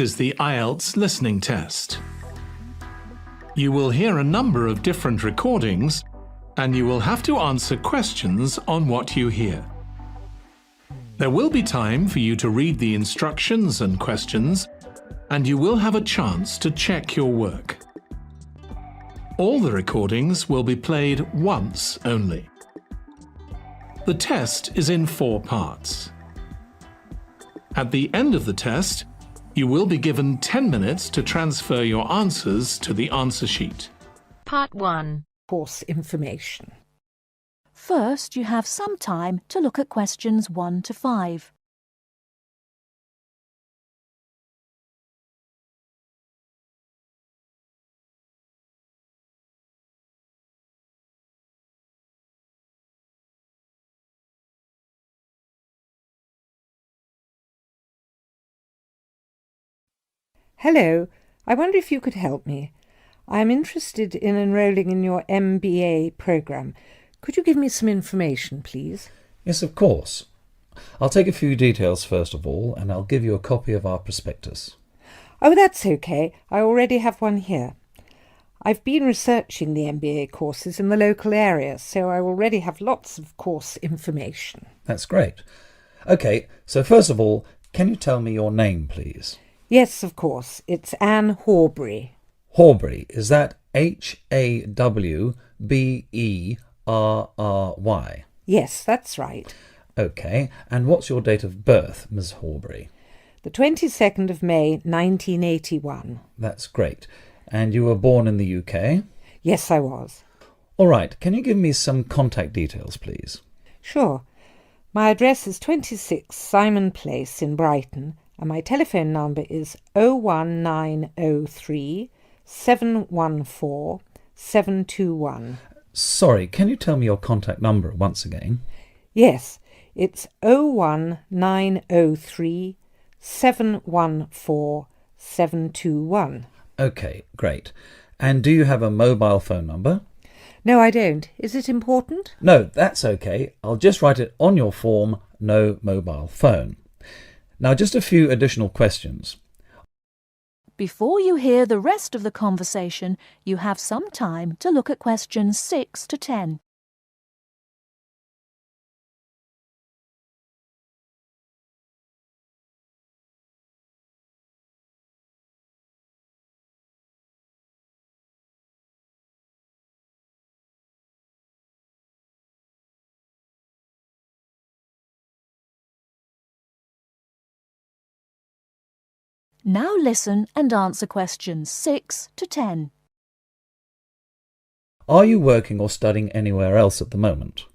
This is the IELTS listening test. You will hear a number of different recordings and you will have to answer questions on what you hear. There will be time for you to read the instructions and questions, and you will have a chance to check your work. All the recordings will be played once only. The test is in 4 parts. At the end of the test, you will be given 10 minutes to transfer your answers to the answer sheet. Part 1. Course information. First, you have some time to look at questions 1 to 5. Hello, I wonder if you could help me. I am interested in enrolling in your MBA programme. Could you give me some information, please? Yes, of course. I'll take a few details first of all, and I'll give you a copy of our prospectus. Oh, that's okay. I already have one here. I've been researching the MBA courses in the local area, so I already have lots of course information. That's great. OK, so first of all, can you tell me your name, please? Yes, of course. It's Anne Horbury. Horbury, is that Hawberry? Yes, that's right. OK, and what's your date of birth, Miss Horbury? The 22nd of May, 1981. That's great. And you were born in the UK? Yes, I was. All right, can you give me some contact details, please? Sure. My address is 26 Simon Place in Brighton, and my telephone number is 01903 714 721. Sorry, can you tell me your contact number once again? Yes, it's 01903 714 721. OK, great. And do you have a mobile phone number? No, I don't. Is it important? No, that's OK. I'll just write it on your form, no mobile phone. Now, just a few additional questions. Before you hear the rest of the conversation, you have some time to look at questions 6 to 10. Now listen and answer questions 6 to 10. Are you working or studying anywhere else at the moment?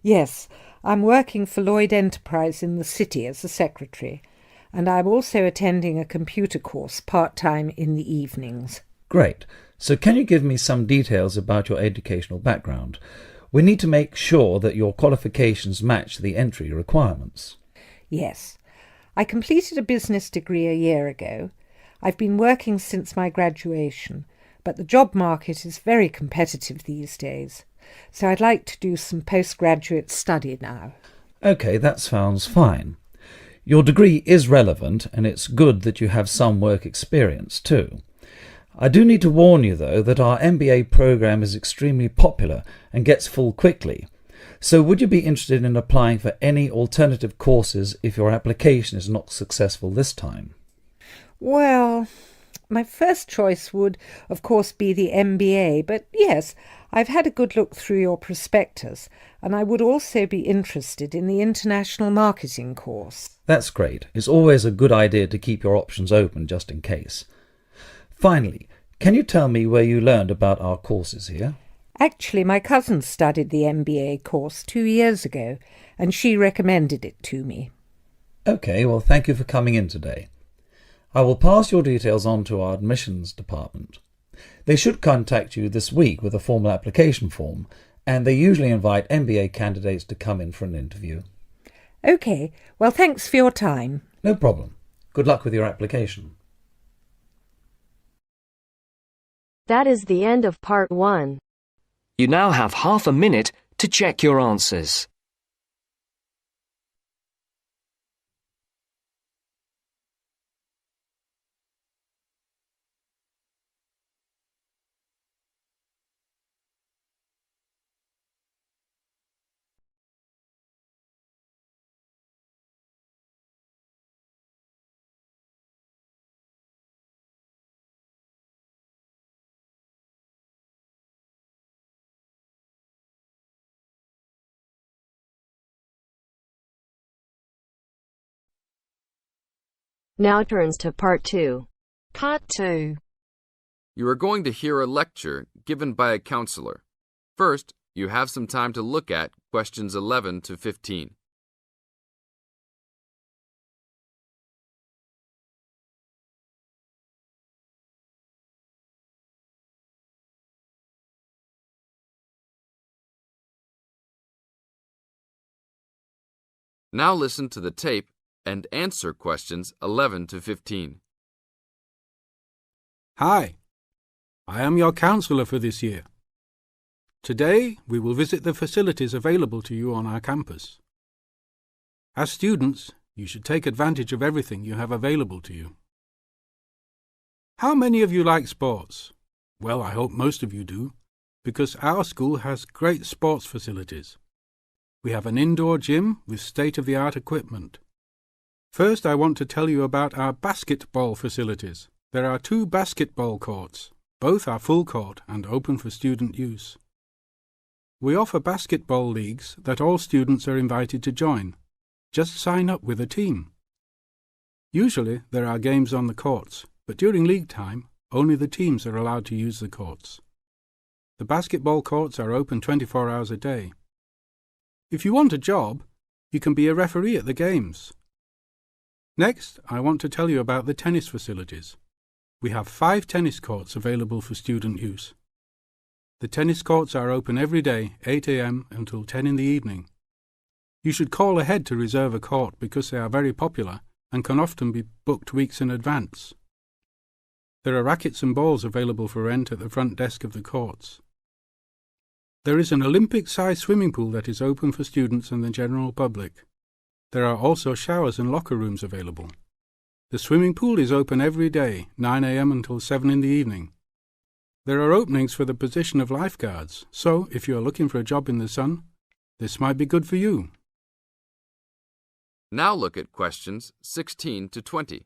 Yes, I'm working for Lloyd Enterprise in the city as a secretary, and I'm also attending a computer course part-time in the evenings. Great. So can you give me some details about your educational background? We need to make sure that your qualifications match the entry requirements. Yes. I completed a business degree a year ago. I've been working since my graduation, but the job market is very competitive these days, so I'd like to do some postgraduate study now. OK, that sounds fine. Your degree is relevant, and it's good that you have some work experience too. I do need to warn you, though, that our MBA programme is extremely popular and gets full quickly. So would you be interested in applying for any alternative courses if your application is not successful this time? Well, my first choice would, of course, be the MBA, but yes, I've had a good look through your prospectus, and I would also be interested in the International Marketing course. That's great. It's always a good idea to keep your options open just in case. Finally, can you tell me where you learned about our courses here? Actually, my cousin studied the MBA course 2 years ago, and she recommended it to me. OK, well, thank you for coming in today. I will pass your details on to our admissions department. They should contact you this week with a formal application form, and they usually invite MBA candidates to come in for an interview. OK, well, thanks for your time. No problem. Good luck with your application. That is the end of part 1. You now have half a minute to check your answers. Now turns to Part 2. Part 2. You are going to hear a lecture given by a counselor. First, you have some time to look at questions 11 to 15. Now listen to the tape and answer questions 11 to 15. Hi, I am your counsellor for this year. Today, we will visit the facilities available to you on our campus. As students, you should take advantage of everything you have available to you. How many of you like sports? Well, I hope most of you do, because our school has great sports facilities. We have an indoor gym with state-of-the-art equipment. First, I want to tell you about our basketball facilities. There are 2 basketball courts. Both are full court and open for student use. We offer basketball leagues that all students are invited to join. Just sign up with a team. Usually, there are games on the courts, but during league time, only the teams are allowed to use the courts. The basketball courts are open 24 hours a day. If you want a job, you can be a referee at the games. Next, I want to tell you about the tennis facilities. We have 5 tennis courts available for student use. The tennis courts are open every day, 8 a.m. until 10 in the evening. You should call ahead to reserve a court because they are very popular and can often be booked weeks in advance. There are rackets and balls available for rent at the front desk of the courts. There is an Olympic-sized swimming pool that is open for students and the general public. There are also showers and locker rooms available. The swimming pool is open every day, 9 a.m. until 7 in the evening. There are openings for the position of lifeguards, so if you are looking for a job in the sun, this might be good for you. Now look at questions 16 to 20.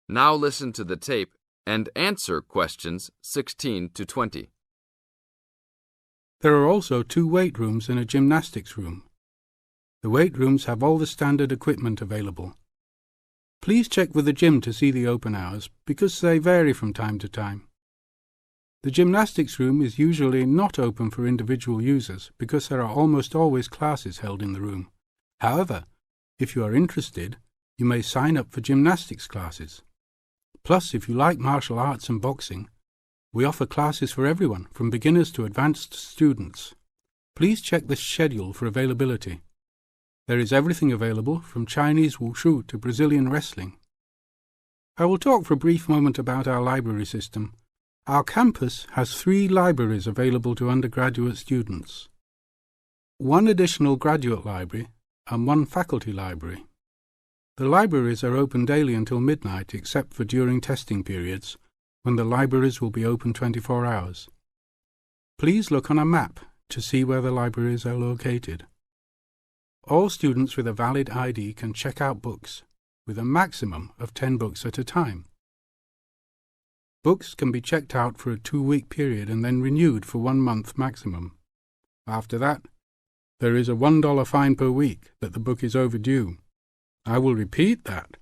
Now listen to the tape and answer questions 16 to 20. There are also 2 weight rooms and a gymnastics room. The weight rooms have all the standard equipment available. Please check with the gym to see the open hours because they vary from time to time. The gymnastics room is usually not open for individual users because there are almost always classes held in the room. However, if you are interested, you may sign up for gymnastics classes. Plus, if you like martial arts and boxing, we offer classes for everyone, from beginners to advanced students. Please check the schedule for availability. There is everything available, from Chinese wushu to Brazilian wrestling. I will talk for a brief moment about our library system. Our campus has 3 libraries available to undergraduate students, 1 additional graduate library and 1 faculty library. The libraries are open daily until midnight except for during testing periods, when the libraries will be open 24 hours. Please look on a map to see where the libraries are located. All students with a valid ID can check out books, with a maximum of 10 books at a time. Books can be checked out for a 2-week period and then renewed for 1 month maximum. After that, there is a $1 fine per week that the book is overdue. I will repeat that.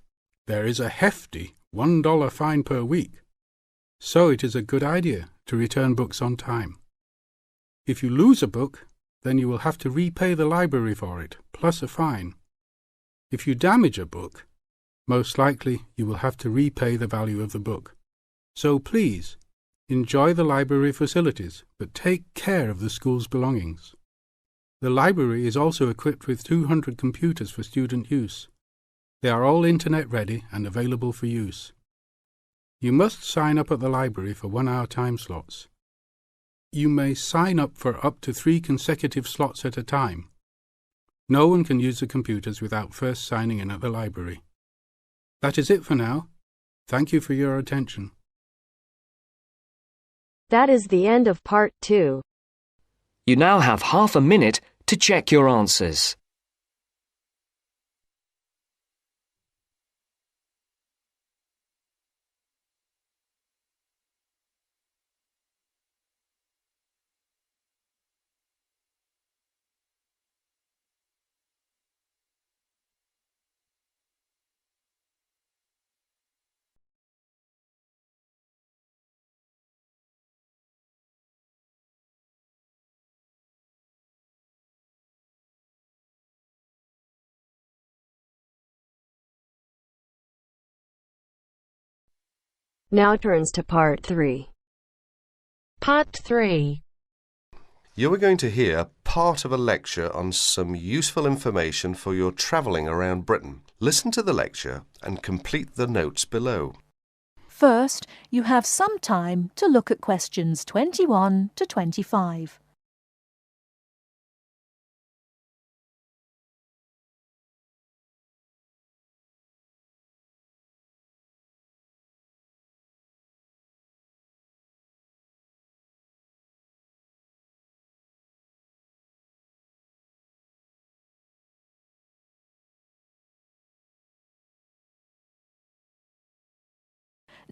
There is a hefty $1 fine per week. So it is a good idea to return books on time. If you lose a book, then you will have to repay the library for it, plus a fine. If you damage a book, most likely you will have to repay the value of the book. So please, enjoy the library facilities, but take care of the school's belongings. The library is also equipped with 200 computers for student use. They are all internet ready and available for use. You must sign up at the library for 1-hour time slots. you may sign up for up to 3 consecutive slots at a time. No one can use the computers without first signing in at the library. That is it for now. Thank you for your attention. That is the end of part 2. You now have half a minute to check your answers. Now turns to part 3. Part 3. You are going to hear part of a lecture on some useful information for your travelling around Britain. Listen to the lecture and complete the notes below. First, you have some time to look at questions 21 to 25.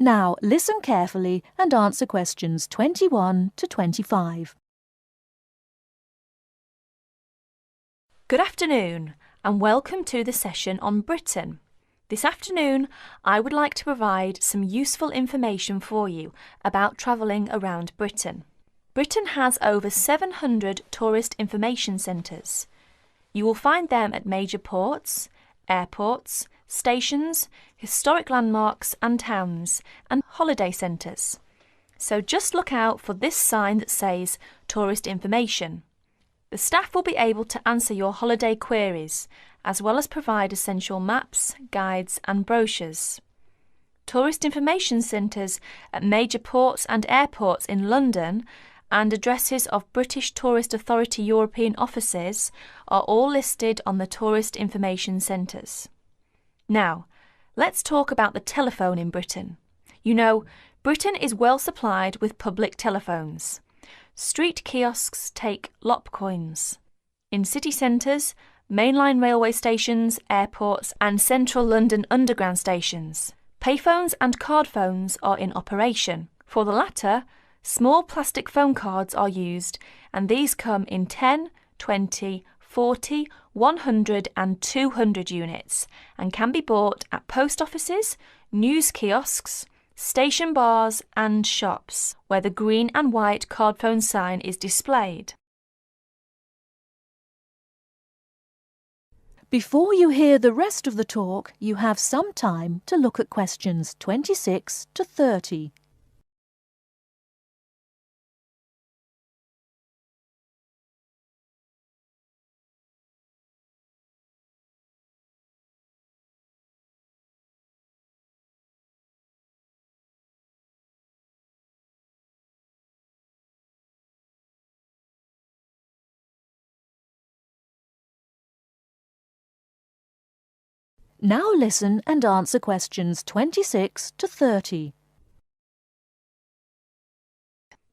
Now listen carefully and answer questions 21 to 25. Good afternoon and welcome to the session on Britain. This afternoon I would like to provide some useful information for you about travelling around Britain. Britain has over 700 tourist information centres. You will find them at major ports, airports, stations, historic landmarks and towns, and holiday centres. So just look out for this sign that says Tourist Information. The staff will be able to answer your holiday queries, as well as provide essential maps, guides and brochures. Tourist information centres at major ports and airports in London and addresses of British Tourist Authority European offices are all listed on the Tourist Information Centres. Now, let's talk about the telephone in Britain. You know, Britain is well supplied with public telephones. Street kiosks take lop coins. In city centres, mainline railway stations, airports and central London underground stations, payphones and card phones are in operation. For the latter, small plastic phone cards are used, and these come in 10, 20, 40, 100 and 200 units and can be bought at post offices, news kiosks, station bars and shops where the green and white card phone sign is displayed. Before you hear the rest of the talk, you have some time to look at questions 26 to 30. Now listen and answer questions 26 to 30.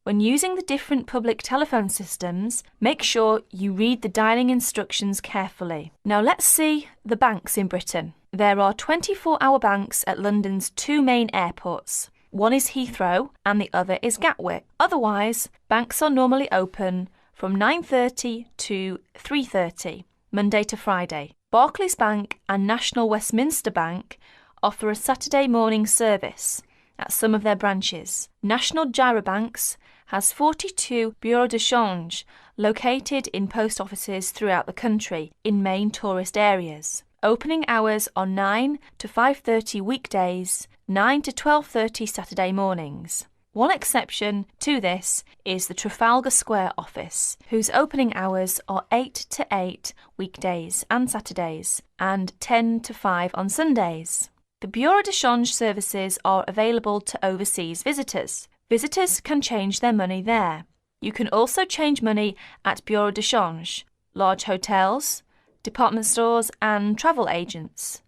When using the different public telephone systems, make sure you read the dialling instructions carefully. Now let's see the banks in Britain. There are 24-hour banks at London's 2 main airports. One is Heathrow and the other is Gatwick. Otherwise, banks are normally open from 9:30 to 3:30, Monday to Friday. Barclays Bank and National Westminster Bank offer a Saturday morning service at some of their branches. National Gyro Banks has 42 bureaux de change located in post offices throughout the country in main tourist areas. Opening hours are 9 to 5:30 weekdays, 9 to 12:30 Saturday mornings. One exception to this is the Trafalgar Square office, whose opening hours are 8 to 8 weekdays and Saturdays, and 10 to 5 on Sundays. The Bureau de Change services are available to overseas visitors. Visitors can change their money there. You can also change money at bureau de change, large hotels, department stores and travel agents.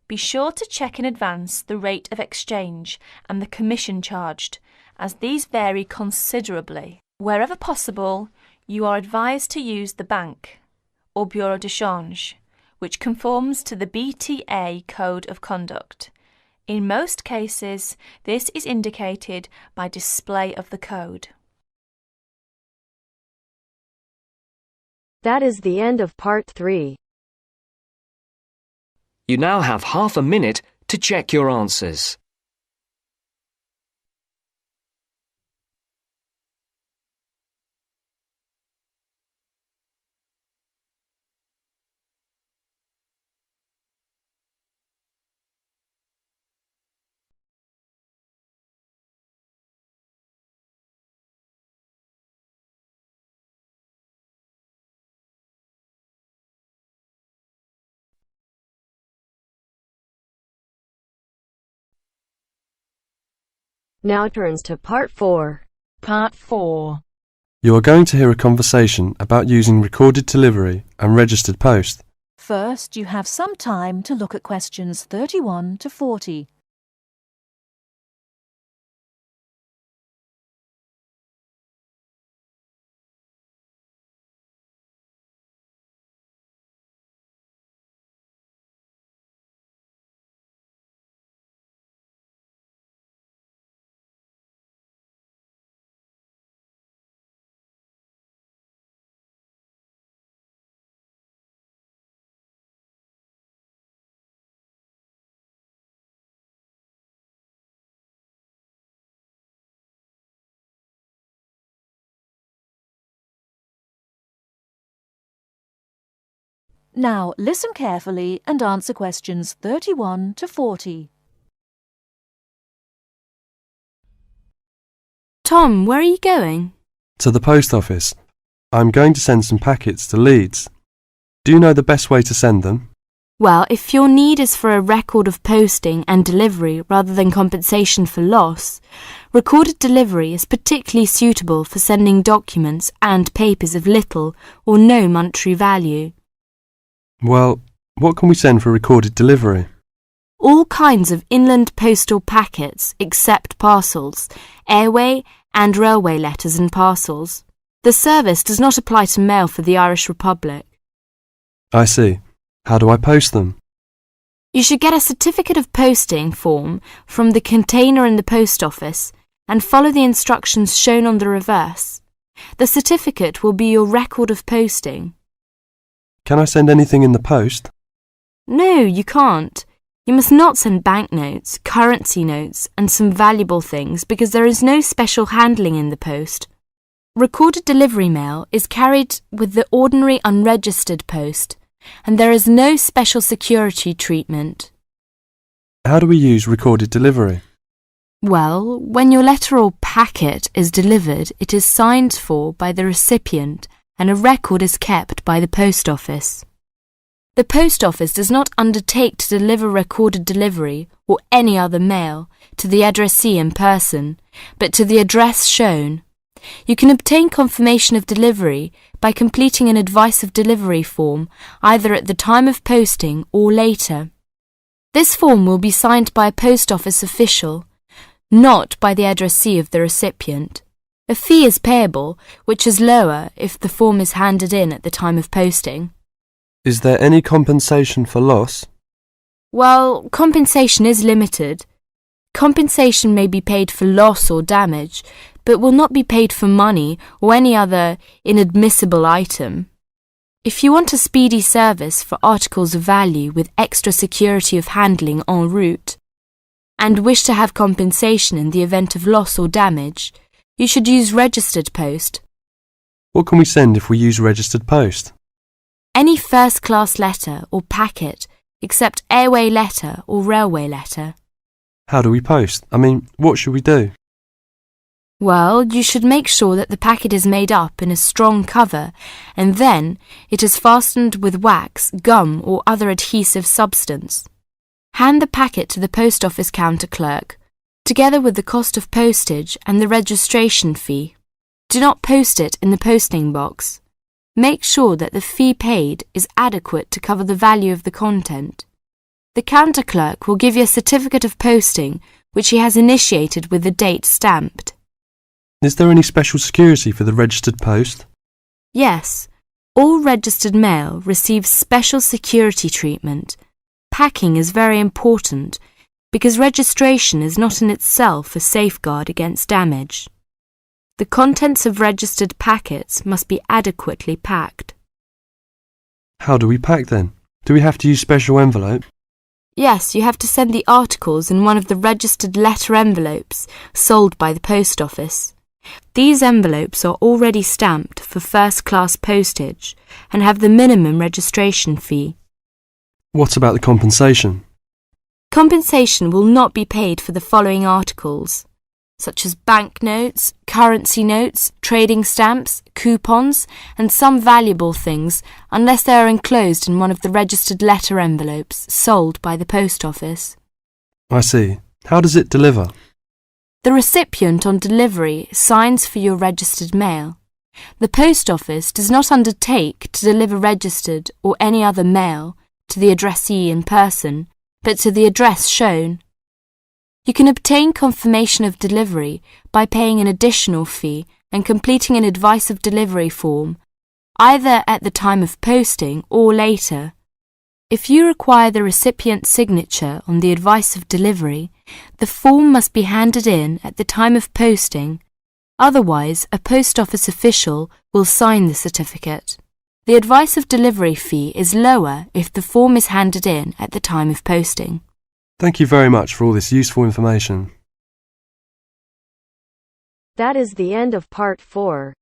Be sure to check in advance the rate of exchange and the commission charged, as these vary considerably. Wherever possible, you are advised to use the bank or bureau de change, which conforms to the BTA Code of Conduct. In most cases, this is indicated by display of the code. That is the end of part 3. You now have half a minute to check your answers. Now turns to part 4. Part 4. You are going to hear a conversation about using recorded delivery and registered post. First, you have some time to look at questions 31 to 40. Now listen carefully and answer questions 31 to 40. Tom, where are you going? To the post office. I'm going to send some packets to Leeds. Do you know the best way to send them? Well, if your need is for a record of posting and delivery rather than compensation for loss, recorded delivery is particularly suitable for sending documents and papers of little or no monetary value. Well, what can we send for recorded delivery? All kinds of inland postal packets except parcels, airway and railway letters and parcels. The service does not apply to mail for the Irish Republic. I see. How do I post them? You should get a certificate of posting form from the container in the post office and follow the instructions shown on the reverse. The certificate will be your record of posting. Can I send anything in the post? No, you can't. You must not send banknotes, currency notes and some valuable things because there is no special handling in the post. Recorded delivery mail is carried with the ordinary unregistered post and there is no special security treatment. How do we use recorded delivery? Well, when your letter or packet is delivered, it is signed for by the recipient and a record is kept by the post office. The post office does not undertake to deliver recorded delivery or any other mail to the addressee in person, but to the address shown. You can obtain confirmation of delivery by completing an advice of delivery form either at the time of posting or later. This form will be signed by a post office official, not by the addressee of the recipient. A fee is payable, which is lower if the form is handed in at the time of posting. Is there any compensation for loss? Well, compensation is limited. Compensation may be paid for loss or damage, but will not be paid for money or any other inadmissible item. If you want a speedy service for articles of value with extra security of handling en route, and wish to have compensation in the event of loss or damage, you should use registered post. What can we send if we use registered post? Any first-class letter or packet except airway letter or railway letter. How do we post? What should we do? Well, you should make sure that the packet is made up in a strong cover and then it is fastened with wax, gum or other adhesive substance. Hand the packet to the post office counter clerk, together with the cost of postage and the registration fee. Do not post it in the posting box. Make sure that the fee paid is adequate to cover the value of the content. The counter clerk will give you a certificate of posting which he has initiated with the date stamped. Is there any special security for the registered post? Yes, all registered mail receives special security treatment. Packing is very important because registration is not in itself a safeguard against damage. The contents of registered packets must be adequately packed. How do we pack then? Do we have to use special envelope? Yes, you have to send the articles in one of the registered letter envelopes sold by the post office. These envelopes are already stamped for first-class postage and have the minimum registration fee. What about the compensation? Compensation will not be paid for the following articles, such as banknotes, currency notes, trading stamps, coupons, and some valuable things, unless they are enclosed in one of the registered letter envelopes sold by the post office. I see. How does it deliver? The recipient on delivery signs for your registered mail. The post office does not undertake to deliver registered or any other mail to the addressee in person, but to the address shown. You can obtain confirmation of delivery by paying an additional fee and completing an advice of delivery form, either at the time of posting or later. If you require the recipient's signature on the advice of delivery, the form must be handed in at the time of posting. Otherwise, a post office official will sign the certificate. The advice of delivery fee is lower if the form is handed in at the time of posting. Thank you very much for all this useful information. That is the end of part 4.